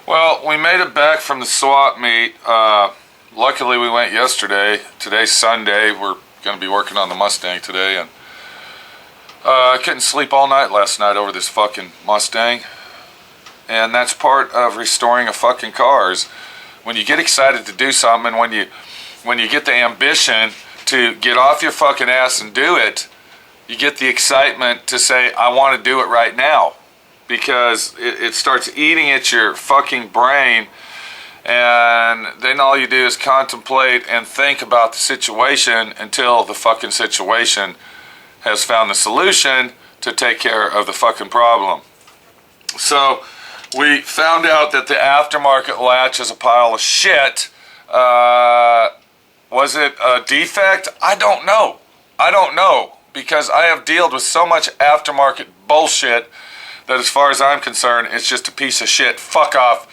Well, we made it back from the swap meet. Luckily, we went yesterday. Today's Sunday. We're going to be working on the Mustang today, and I couldn't sleep all night last night over this fucking Mustang. And that's part of restoring a fucking car. Is when you get excited to do something, and when you get the ambition to get off your fucking ass and do it, you get the excitement to say, I want to do it right now. Because it starts eating at your fucking brain, and then all you do is contemplate and think about the situation until the fucking situation has found the solution to take care of the fucking problem. So we found out that the aftermarket latch is a pile of shit. Was it a defect? I don't know, because I have dealt with so much aftermarket bullshit that as far as I'm concerned, it's just a piece of shit, fuck off,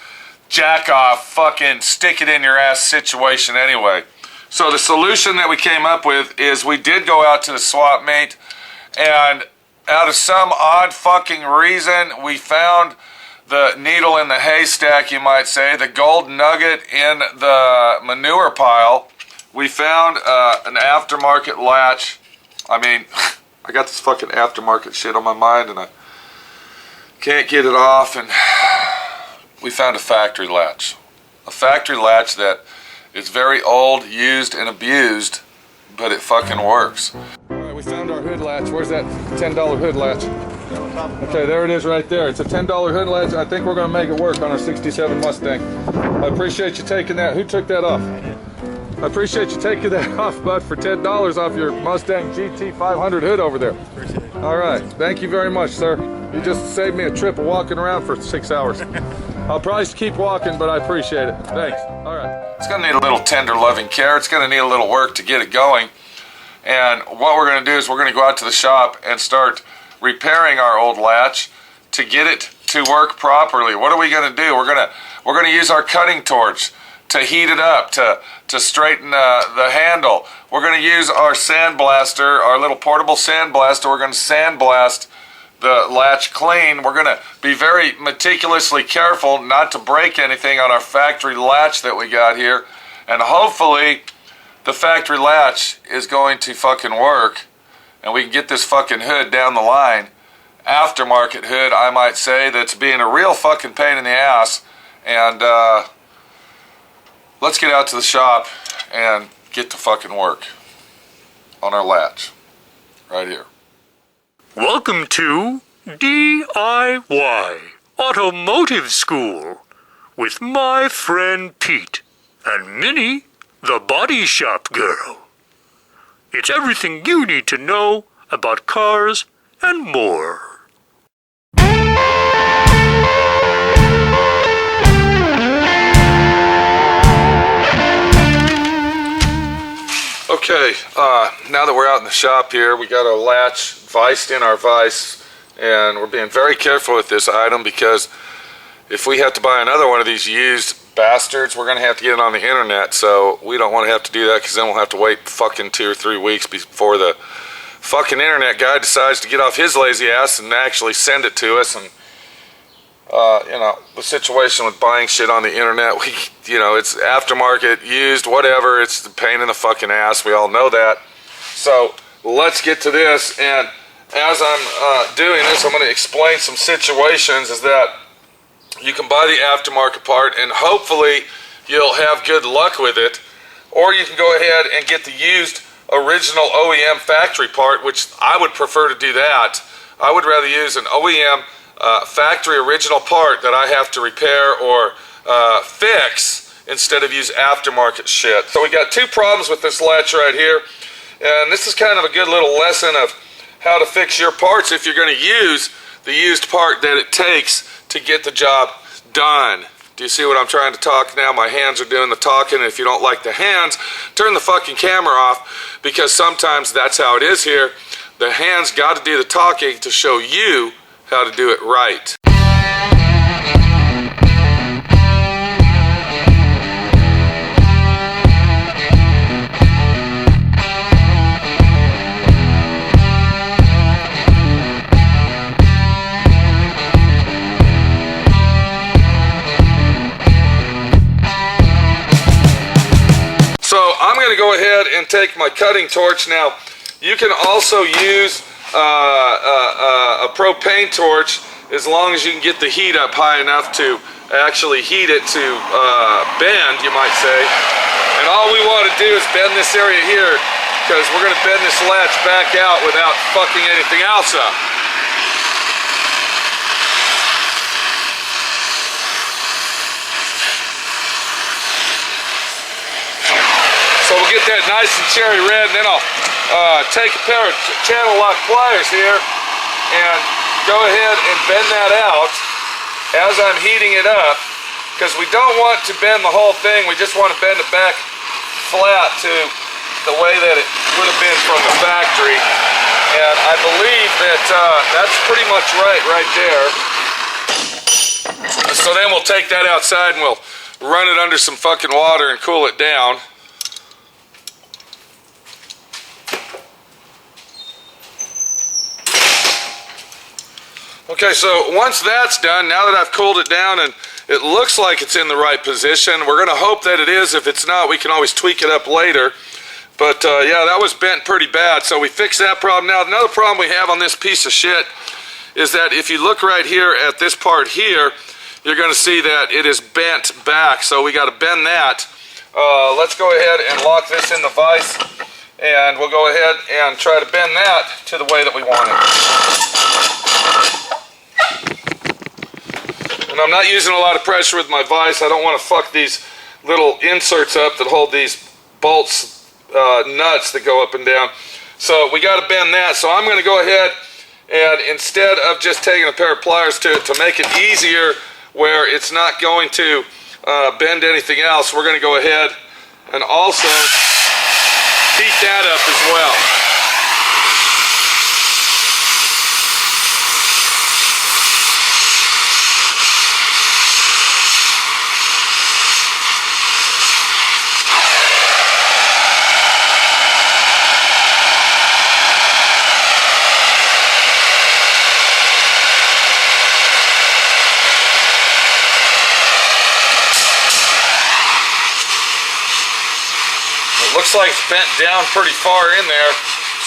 jack off, fucking stick it in your ass situation anyway. So the solution that we came up with is we did go out to the swap meet, and out of some odd fucking reason, we found the needle in the haystack, you might say, the gold nugget in the manure pile. We found an aftermarket latch. I mean, I got this fucking aftermarket shit on my mind, and I can't get it off, and we found a factory latch. A factory latch that is very old, used, and abused, but it fucking works. Alright, we found our hood latch. Where's that $10 hood latch? Okay, there it is right there. It's a $10 hood latch. I think we're going to make it work on our 67 Mustang. I appreciate you taking that. Who took that off? I appreciate you taking that off, bud, for $10 off your Mustang GT 500 hood over there. Appreciate it. Alright, thank you very much, sir. You just saved me a trip of walking around for 6 hours. I'll probably keep walking, but I appreciate it. Thanks. All right. It's going to need a little tender loving care. It's going to need a little work to get it going. And what we're going to do is we're going to go out to the shop and start repairing our old latch to get it to work properly. What are we going to do? We're going to use our cutting torch to heat it up, to straighten the handle. We're going to use our sandblaster, our little portable sandblaster. We're going to sandblast the latch clean. We're going to be very meticulously careful not to break anything on our factory latch that we got here. And hopefully the factory latch is going to fucking work, and we can get this fucking hood down the line. Aftermarket hood, I might say, that's being a real fucking pain in the ass. And let's get out to the shop and get to fucking work on our latch right here. Welcome to D.I.Y. Automotive School with my friend Pete and Minnie, the body shop girl. It's everything you need to know about cars and more. Okay, now that we're out in the shop here, we got our latch viced in our vise, and we're being very careful with this item, because if we have to buy another one of these used bastards, we're going to have to get it on the internet. So we don't want to have to do that, because then we'll have to wait fucking 2 or 3 weeks before the fucking internet guy decides to get off his lazy ass and actually send it to us. And you know, the situation with buying shit on the internet, it's aftermarket, used, whatever, it's the pain in the fucking ass. We all know that. So let's get to this, and as I'm doing this, I'm going to explain some situations. Is that you can buy the aftermarket part, and hopefully you'll have good luck with it, or you can go ahead and get the used original OEM factory part, which I would prefer to do that. I would rather use an OEM factory original part that I have to repair or fix instead of use aftermarket shit. So we got 2 problems with this latch right here, and this is kind of a good little lesson of how to fix your parts if you're going to use the used part that it takes to get the job done. Do you see what I'm trying to talk now? My hands are doing the talking, and if you don't like the hands, turn the fucking camera off, because sometimes that's how it is here. The hands got to do the talking to show you how to do it right. ahead and take my cutting torch. Now, you can also use a propane torch as long as you can get the heat up high enough to actually heat it to bend, you might say. And all we want to do is bend this area here, because we're going to bend this latch back out without fucking anything else up. So we'll get that nice and cherry red, and then I'll take a pair of channel lock pliers here and go ahead and bend that out as I'm heating it up, because we don't want to bend the whole thing. We just want to bend it back flat to the way that it would have been from the factory. And I believe that that's pretty much right there. So then we'll take that outside and we'll run it under some fucking water and cool it down. Okay, so once that's done, now that I've cooled it down and it looks like it's in the right position, we're going to hope that it is. If it's not, we can always tweak it up later. But yeah, that was bent pretty bad, so we fixed that problem. Now, another problem we have on this piece of shit is that if you look right here at this part here, you're going to see that it is bent back, so we got to bend that. Let's go ahead and lock this in the vise, and we'll go ahead and try to bend that to the way that we want it. And I'm not using a lot of pressure with my vise. I don't want to fuck these little inserts up that hold these bolts, nuts that go up and down. So we got to bend that. So I'm going to go ahead and instead of just taking a pair of pliers to make it easier where it's not going to bend anything else, we're going to go ahead and also heat that up as well. Looks like it's bent down pretty far in there,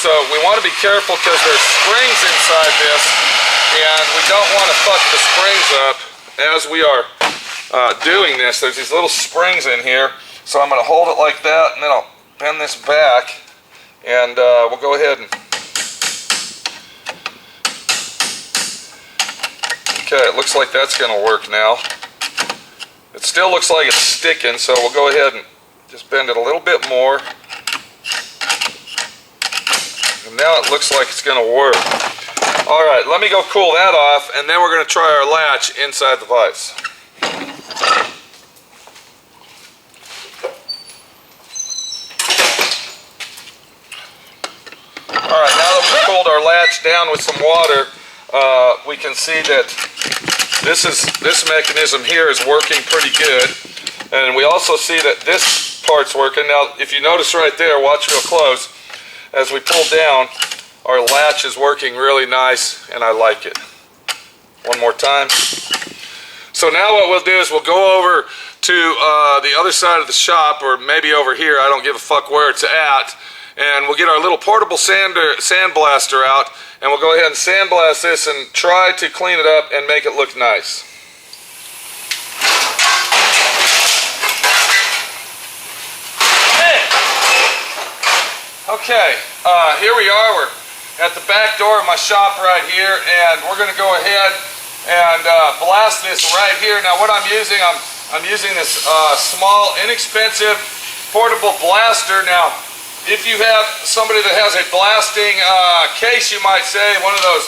so we want to be careful because there's springs inside this, and we don't want to fuck the springs up as we are doing this. There's these little springs in here, so I'm going to hold it like that, and then I'll bend this back, and we'll go ahead and... Okay, it looks like that's going to work now. It still looks like it's sticking, so we'll go ahead and just bend it a little bit more. And now it looks like it's going to work. Alright, let me go cool that off, and then we're going to try our latch inside the vise. Alright, now that we've cooled our latch down with some water, we can see that this mechanism here is working pretty good. And we also see that this part's working. Now, if you notice right there, watch real close, as we pull down, our latch is working really nice, and I like it. One more time. So now what we'll do is we'll go over to the other side of the shop, or maybe over here, I don't give a fuck where it's at, and we'll get our little portable sandblaster out, and we'll go ahead and sandblast this and try to clean it up and make it look nice. Okay, here we are. We're at the back door of my shop right here, and we're going to go ahead and blast this right here. Now, what I'm using this small, inexpensive, portable blaster. Now, if you have somebody that has a blasting case, you might say, one of those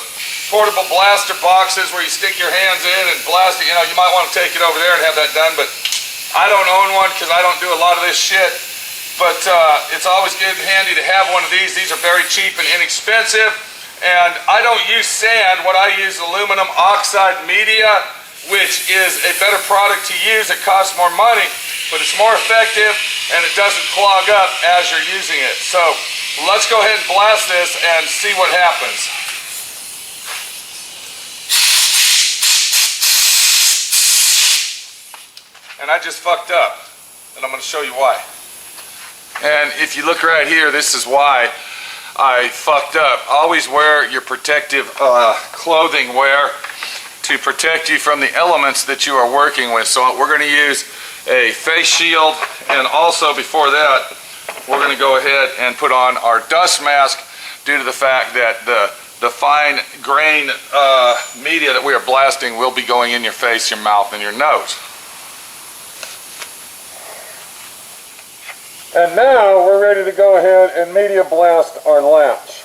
portable blaster boxes where you stick your hands in and blast it, you know, you might want to take it over there and have that done, but I don't own one because I don't do a lot of this shit. But it's always good and handy to have one of these. These are very cheap and inexpensive. And I don't use sand. What I use is aluminum oxide media, which is a better product to use. It costs more money, but it's more effective and it doesn't clog up as you're using it. So let's go ahead and blast this and see what happens. And I just fucked up, and I'm going to show you why. And if you look right here, this is why I fucked up. Always wear your protective clothing wear to protect you from the elements that you are working with. So we're going to use a face shield, and also before that, we're going to go ahead and put on our dust mask due to the fact that the fine grain media that we are blasting will be going in your face, your mouth, and your nose. And now we're ready to go ahead and media blast our latch.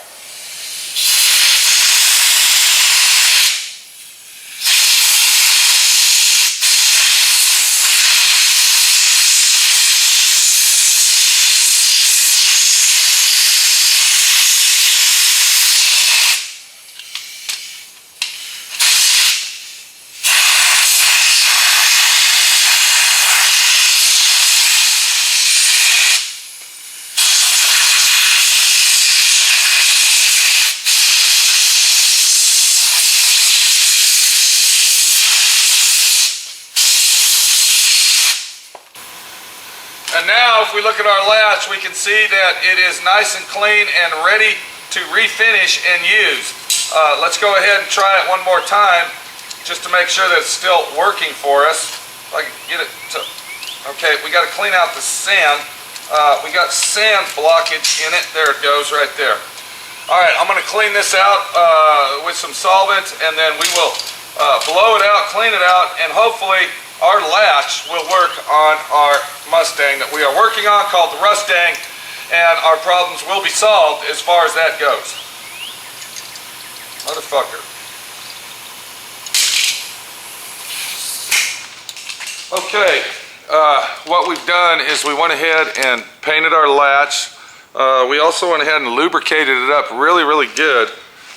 And now if we look at our latch, we can see that it is nice and clean and ready to refinish and use. Let's go ahead and try it one more time just to make sure that it's still working for us. If I can get it to, okay, we got to clean out the sand. We got sand blockage in it. There it goes right there. All right, I'm going to clean this out with some solvent, and then we will blow it out, clean it out, and hopefully our latch will work on our Mustang that we are working on, called the Mustang, and our problems will be solved as far as that goes. Motherfucker. Okay, what we've done is we went ahead and painted our latch. We also went ahead and lubricated it up really, really good.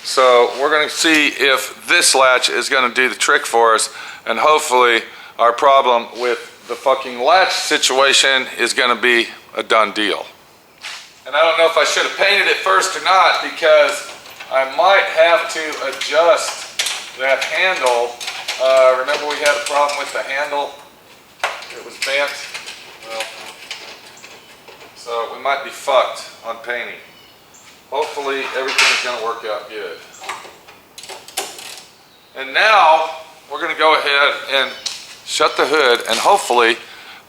So we're going to see if this latch is going to do the trick for us, and hopefully our problem with the fucking latch situation is going to be a done deal. And I don't know if I should have painted it first or not, because I might have to adjust that handle. Remember we had a problem with the handle? It was bent. Well, so we might be fucked on painting. Hopefully everything's going to work out good. And now we're going to go ahead and shut the hood, and hopefully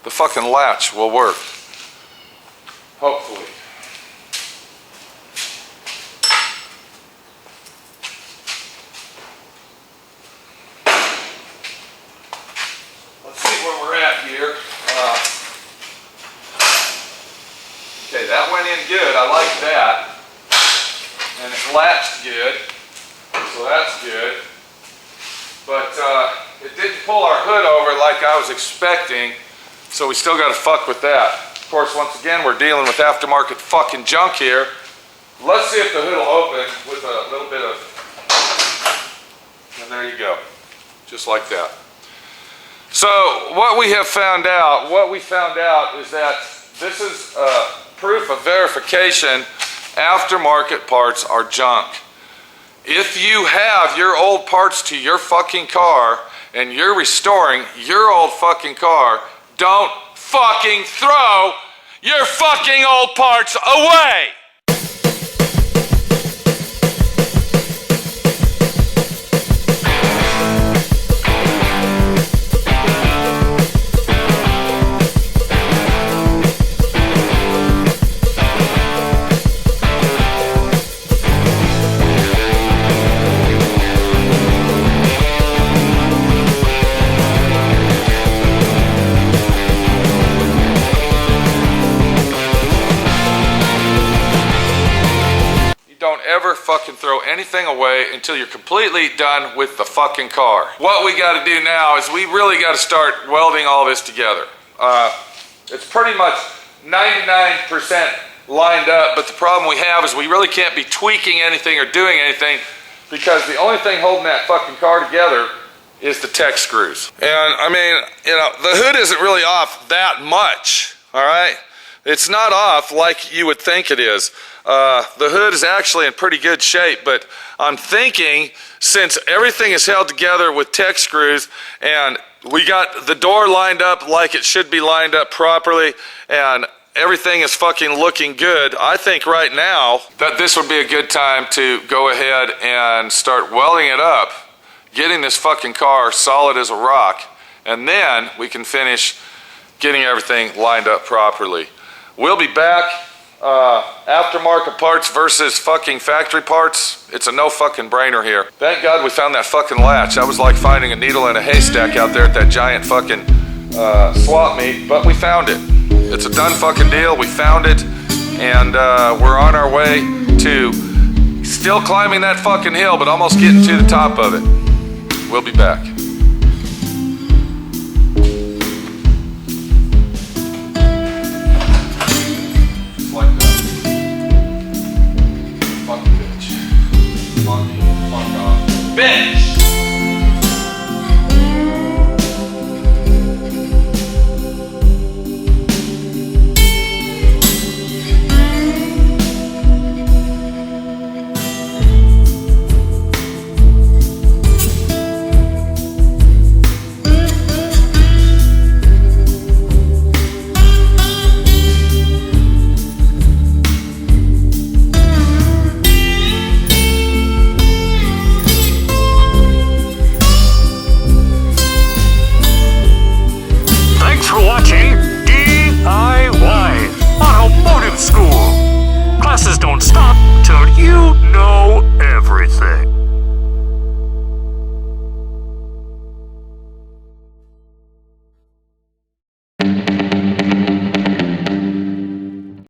the fucking latch will work. Hopefully. Let's see where we're at here. Okay, that went in good. I like that. And it latched good. So that's good. But it didn't pull our hood over like I was expecting, so we still got to fuck with that. Of course, once again, we're dealing with aftermarket fucking junk here. Let's see if the hood will open with a little bit of, and there you go, just like that. So what we found out is that this is proof of verification. Aftermarket parts are junk. If you have your old parts to your fucking car and you're restoring your old fucking car, don't fucking throw your fucking old parts away! Ever fucking throw anything away until you're completely done with the fucking car. What we got to do now is we really got to start welding all this together. It's pretty much 99% lined up, but the problem we have is we really can't be tweaking anything or doing anything, because the only thing holding that fucking car together is the tech screws. And I mean, you know, the hood isn't really off that much, all right? It's not off like you would think it is. The hood is actually in pretty good shape, but I'm thinking, since everything is held together with tech screws and we got the door lined up like it should be lined up properly, and everything is fucking looking good, I think right now that this would be a good time to go ahead and start welding it up, getting this fucking car solid as a rock, and then we can finish getting everything lined up properly. We'll be back. Aftermarket parts versus fucking factory parts. It's a no fucking brainer here. Thank God we found that fucking latch. That was like finding a needle in a haystack out there at that giant fucking swap meet, but we found it. It's a done fucking deal. We found it, and we're on our way to still climbing that fucking hill, but almost getting to the top of it. We'll be back.